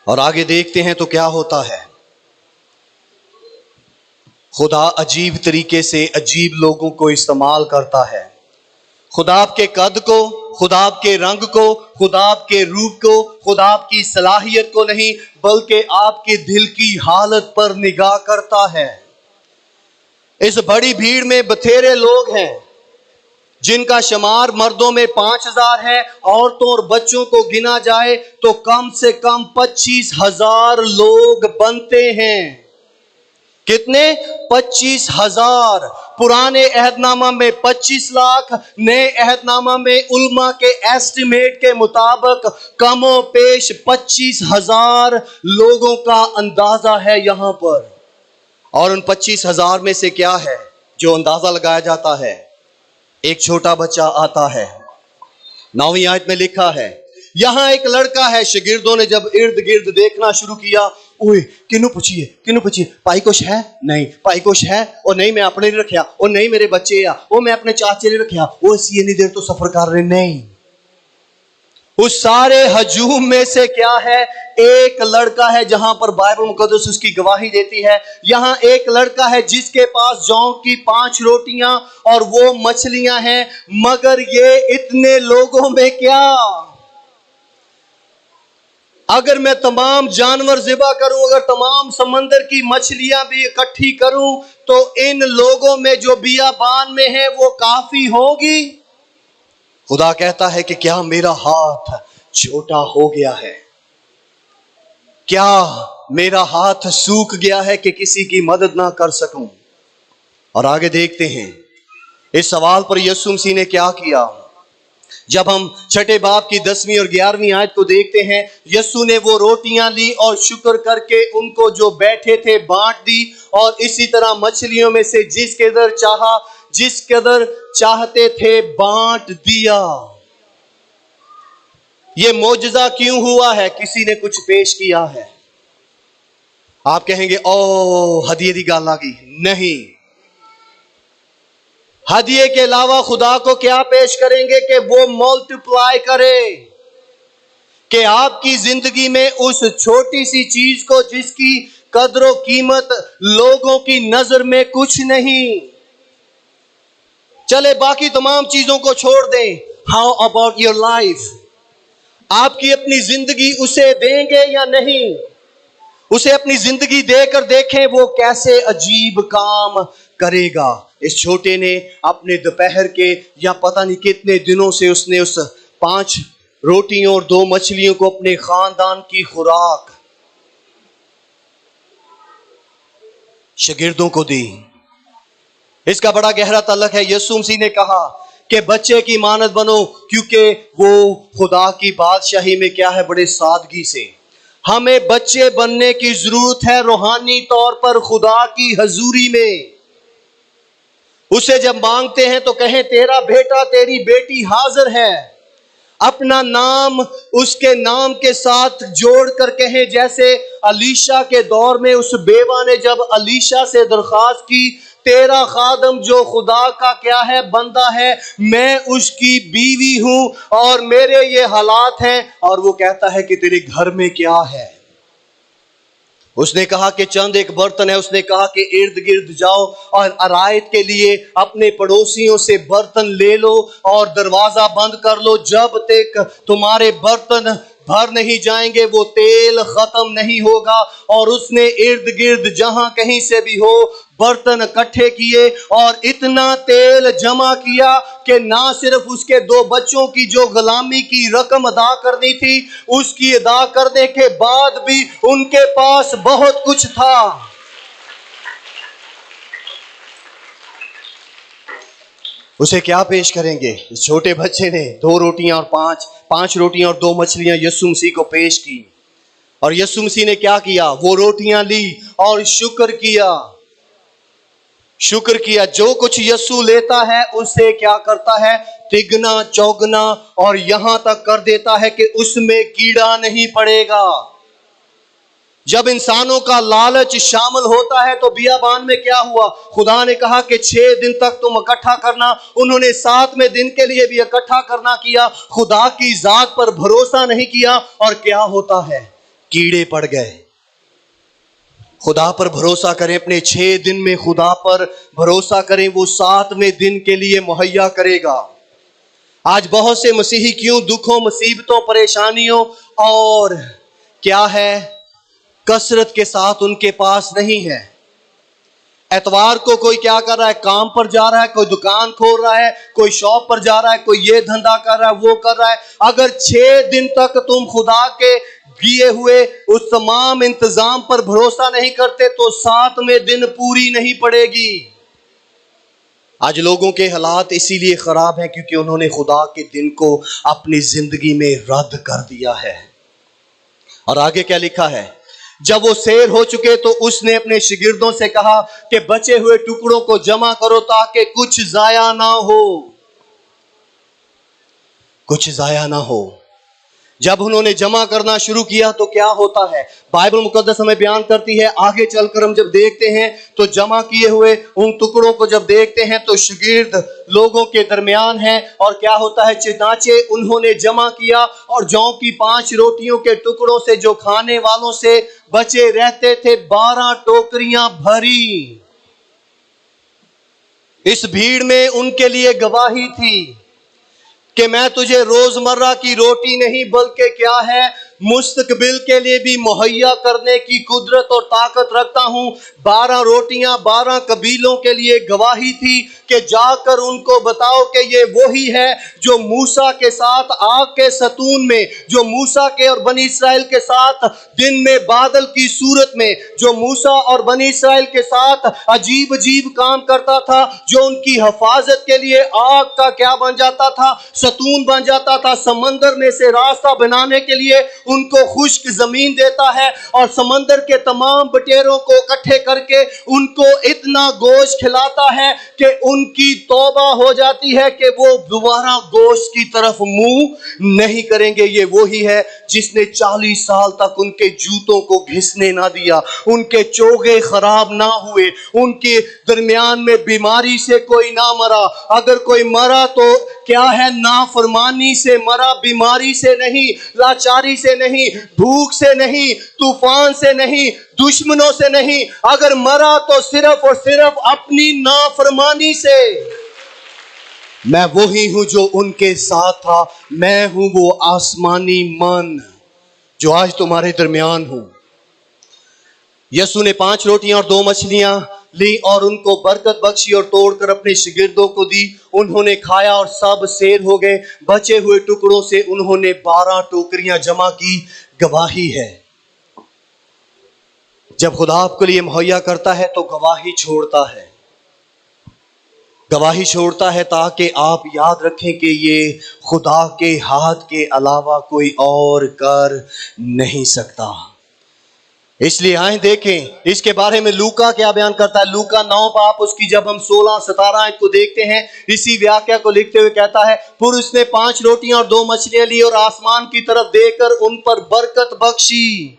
और आगे देखते हैं तो क्या होता है। खुदा अजीब तरीके से अजीब लोगों को इस्तेमाल करता है। खुदा आपके कद को, खुदा आपके रंग को, खुदा आपके रूप को, खुदा आपकी सलाहियत को नहीं, बल्कि आपके दिल की हालत पर निगाह करता है। इस बड़ी भीड़ में बथेरे लोग हैं जिनका शुमार मर्दों में 5000 है, औरतों और बच्चों को गिना जाए तो कम से कम 25,000 लोग बनते हैं। कितने? 25,000। पुराने अहदनामा में 25 लाख, नए अहदनामा में उल्मा के एस्टिमेट के मुताबिक कमो पेश 25,000 लोगों का अंदाजा है यहां पर। और उन 25,000 में से क्या है जो अंदाजा लगाया जाता है? एक छोटा बच्चा आता है। 9वीं आयत में लिखा है, यहां एक लड़का है। शागिर्दों ने जब इर्द गिर्द देखना शुरू किया, ओए किनू पूछिए, पाई कुछ है? नहीं। पाई कुछ है? और नहीं मैं अपने लिए रखिया, और नहीं मेरे बच्चे या वो मैं अपने चाचे लिए रखिया, वो इसी इतनी देर तो सफर कर रहे। नहीं, उस सारे हजूम में से क्या है? एक लड़का है, जहां पर बाइबल मुकद्दस उसकी गवाही देती है। यहां एक लड़का है जिसके पास जौ की 5 रोटियां और वो मछलियां हैं। मगर ये इतने लोगों में क्या? अगर मैं तमाम जानवर ज़िबा करूं, अगर तमाम समंदर की मछलियां भी इकट्ठी करूं, तो इन लोगों में जो बियाबान में है वो काफी होगी। खुदा कहता है कि क्या मेरा हाथ छोटा हो गया है? क्या मेरा हाथ सूख गया है कि किसी की मदद ना कर सकूं? और आगे देखते हैं इस सवाल पर यीशु मसीह ने क्या किया। जब हम छठे बाब की 10वीं और 11वीं आयत को देखते हैं, यीशु ने वो रोटियां ली और शुक्र करके उनको जो बैठे थे बांट दी, और इसी तरह मछलियों में से जिस कदर चाहते थे बांट दिया। ये मौजज़ा क्यों हुआ है? किसी ने कुछ पेश किया है। आप कहेंगे ओ हदिये दी गल आ गई। नहीं, हदिये के अलावा खुदा को क्या पेश करेंगे कि वो मल्टीप्लाई करे, कि आपकी जिंदगी में उस छोटी सी चीज को जिसकी कदर कीमत लोगों की नजर में कुछ नहीं, चले बाकी तमाम चीजों को छोड़ दें। How about your life? आपकी अपनी जिंदगी उसे देंगे या नहीं? उसे अपनी जिंदगी देकर देखें वो कैसे अजीब काम करेगा। इस छोटे ने अपने दोपहर के या पता नहीं कितने दिनों से उसने उस 5 रोटियों और 2 मछलियों को अपने खानदान की खुराक शागिर्दों को दी। इसका बड़ा गहरा ताल्लुक है। यीशु मसीह ने कहा कि बच्चे की मानद बनो, क्योंकि वो खुदा की बादशाही में क्या है, बड़े सादगी से। हमें बच्चे बनने की जरूरत है रूहानी तौर पर खुदा की हजूरी में। उसे जब मांगते हैं तो कहें तेरा बेटा तेरी बेटी हाजिर है। अपना नाम उसके नाम के साथ जोड़कर कहें, जैसे अलीशा के दौर में उस बेवा ने जब अलीशा से दरख्वास्त की, तेरा खादम जो खुदा का क्या है, बंदा है, मैं उसकी बीवी हूं और मेरे ये हालात हैं। और वो कहता है कि तेरे घर में क्या है? उसने कहा कि चंद एक बर्तन है। उसने कहा कि इर्द गिर्द जाओ और आरायत के लिए अपने पड़ोसियों से बर्तन ले लो और दरवाजा बंद कर लो। जब तक तुम्हारे बर्तन भर नहीं जाएंगे वो तेल खत्म नहीं होगा। और उसने इर्द गिर्द जहां कहीं से भी हो बर्तन इकट्ठे किए और इतना तेल जमा किया कि ना सिर्फ उसके 2 बच्चों की जो गुलामी की रकम अदा करनी थी, उसकी अदा करने के बाद भी उनके पास बहुत कुछ था। उसे क्या पेश करेंगे? इस छोटे बच्चे ने 2 रोटियां और 5 रोटियां और 2 मछलियां यीशु मसीह को पेश की। और यीशु मसीह ने क्या किया? वो रोटियां ली और शुक्र किया। जो कुछ यीशु लेता है उसे क्या करता है? तिगना चौगना, और यहां तक कर देता है कि उसमें कीड़ा नहीं पड़ेगा। जब इंसानों का लालच शामिल होता है तो बियाबान में क्या हुआ? खुदा ने कहा कि 6 दिन तक तुम इकट्ठा करना। उन्होंने 7वें दिन के लिए भी इकट्ठा करना किया। खुदा की जात पर भरोसा नहीं किया। और क्या होता है? कीड़े पड़ गए। खुदा पर भरोसा करें, अपने 6 दिन में खुदा पर भरोसा करें, वो 7वें दिन के लिए मुहैया करेगा। आज बहुत से मसीही क्यों दुखों, मुसीबतों, परेशानियों और क्या है कसरत के साथ उनके पास नहीं है। एतवार को कोई क्या कर रहा है, काम पर जा रहा है, कोई दुकान खोल रहा है, कोई शॉप पर जा रहा है, कोई ये धंधा कर रहा है, वो कर रहा है। अगर 6 दिन तक तुम खुदा के दिए हुए उस तमाम इंतजाम पर भरोसा नहीं करते तो 7वें दिन पूरी नहीं पड़ेगी। आज लोगों के हालात इसीलिए खराब हैं क्योंकि उन्होंने खुदा के दिन को अपनी जिंदगी में रद्द कर दिया है। और आगे क्या लिखा है, जब वो सैर हो चुके तो उसने अपने शागिर्दों से कहा कि बचे हुए टुकड़ों को जमा करो ताकि कुछ जाया ना हो, कुछ जाया ना हो। जब उन्होंने जमा करना शुरू किया तो क्या होता है, बाइबल मुकद्दस हमें बयान करती है। आगे चलकर हम जब देखते हैं तो जमा किए हुए उन टुकड़ों को जब देखते हैं तो शागिर्द लोगों के दरमियान है और क्या होता है, चिनाचे उन्होंने जमा किया और जौ की 5 रोटियों के टुकड़ों से जो खाने वालों से बचे रहते थे 12 टोकरियां भरी। इस भीड़ में उनके लिए गवाही थी कि मैं तुझे रोजमर्रा की रोटी नहीं बल्कि क्या है मुस्तकबिल के लिए भी मुहैया करने की कुदरत और ताकत रखता हूं। 12 रोटियां 12 कबीलों के लिए गवाही थी कि जाकर उनको बताओ कि ये वही है जो मूसा के साथ आग के सतून में, जो मूसा के और बनी इस्राएल के साथ दिन में बादल की सूरत में, जो मूसा और बनी इस्राएल के साथ अजीब अजीब काम करता था, जो उनकी हिफाजत के लिए आग का क्या बन जाता था, सतून बन जाता था, समंदर में से रास्ता बनाने के लिए उनको खुश्क जमीन देता है और समंदर के तमाम बटेरों को इकट्ठे करके उनको इतना गोश्त खिलाता है कि उनकी तौबा हो जाती है कि वो दोबारा गोश्त की तरफ मुंह नहीं करेंगे। ये वही है जिसने 40 साल तक उनके जूतों को घिसने ना दिया, उनके चोगे खराब ना हुए, उनके दरमियान में बीमारी से कोई ना मरा। अगर कोई मरा तो क्या है, नाफरमानी से मरा, बीमारी से नहीं, लाचारी से नहीं, भूख से नहीं, तूफान से नहीं, दुश्मनों से नहीं। अगर मरा तो सिर्फ और सिर्फ अपनी नाफरमानी से। मैं वही हूं जो उनके साथ था, मैं हूं वो आसमानी मन जो आज तुम्हारे दरमियान हूं। यीशु ने 5 रोटियां और 2 मछलियां ली और उनको बरकत बख्शी और तोड़कर अपने शागिर्दों को दी। उन्होंने खाया और सब सैर हो गए। बचे हुए टुकड़ों से उन्होंने 12 टोकरियां जमा की। गवाही है, जब खुदा आपके लिए मुहैया करता है तो गवाही छोड़ता है, गवाही छोड़ता है ताकि आप याद रखें कि ये खुदा के हाथ के अलावा कोई और कर नहीं सकता। इसलिए आए देखें इसके बारे में लूका क्या बयान करता है। लूका 9 बाप उसकी जब हम 16-17 आयत को देखते हैं, इसी व्याख्या को लिखते हुए कहता है, पुरुष ने 5 रोटियां और 2 मछलियां ली और आसमान की तरफ देखकर उन पर बरकत बख्शी।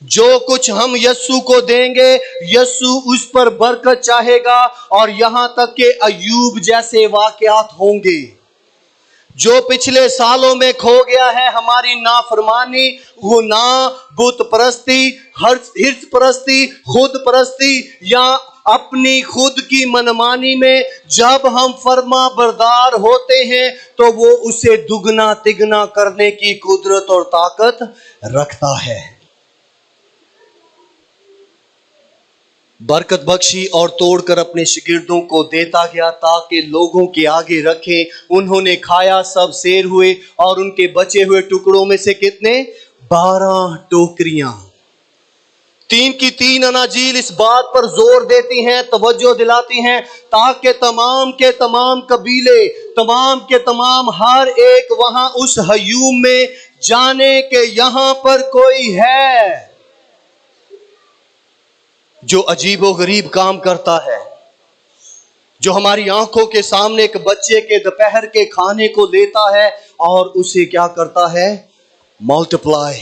जो कुछ हम यस्सु को देंगे यस्सु उस पर बरकत चाहेगा और यहां तक के अय्यूब जैसे वाकयात होंगे। जो पिछले सालों में खो गया है, हमारी नाफरमानी, गुनाह, बुत परस्ती, हिर्स परस्ती, खुद परस्ती या अपनी खुद की मनमानी में जब हम फर्मा बरदार होते हैं तो वो उसे दुगना तिगना करने की कुदरत और ताकत रखता है। बरकत बख्शी और तोड़कर अपने शागिर्दों को देता गया ताकि लोगों के आगे रखें। उन्होंने खाया, सब सैर हुए और उनके बचे हुए टुकड़ों में से कितने, 12 टोकरियां। 3 की 3 अनाजील इस बात पर जोर देती हैं, तवज्जो दिलाती हैं ताकि तमाम के तमाम कबीले, तमाम के तमाम हर एक वहां उस हयूम में जाने के यहां पर कोई है जो अजीबो गरीब काम करता है, जो हमारी आंखों के सामने एक बच्चे के दोपहर के खाने को लेता है और उसे क्या करता है, मल्टीप्लाई,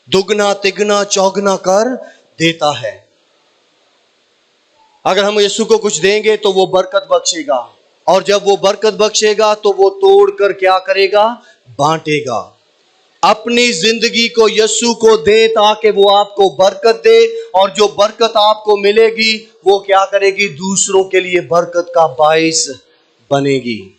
दुगना तिगना चौगना कर देता है। अगर हम यीशु को कुछ देंगे तो वो बरकत बख्शेगा और जब वो बरकत बख्शेगा तो वो तोड़कर क्या करेगा, बांटेगा। अपनी जिंदगी को यीशु को दे ताकि वो आपको बरकत दे, और जो बरकत आपको मिलेगी वो क्या करेगी? दूसरों के लिए बरकत का बाइस बनेगी।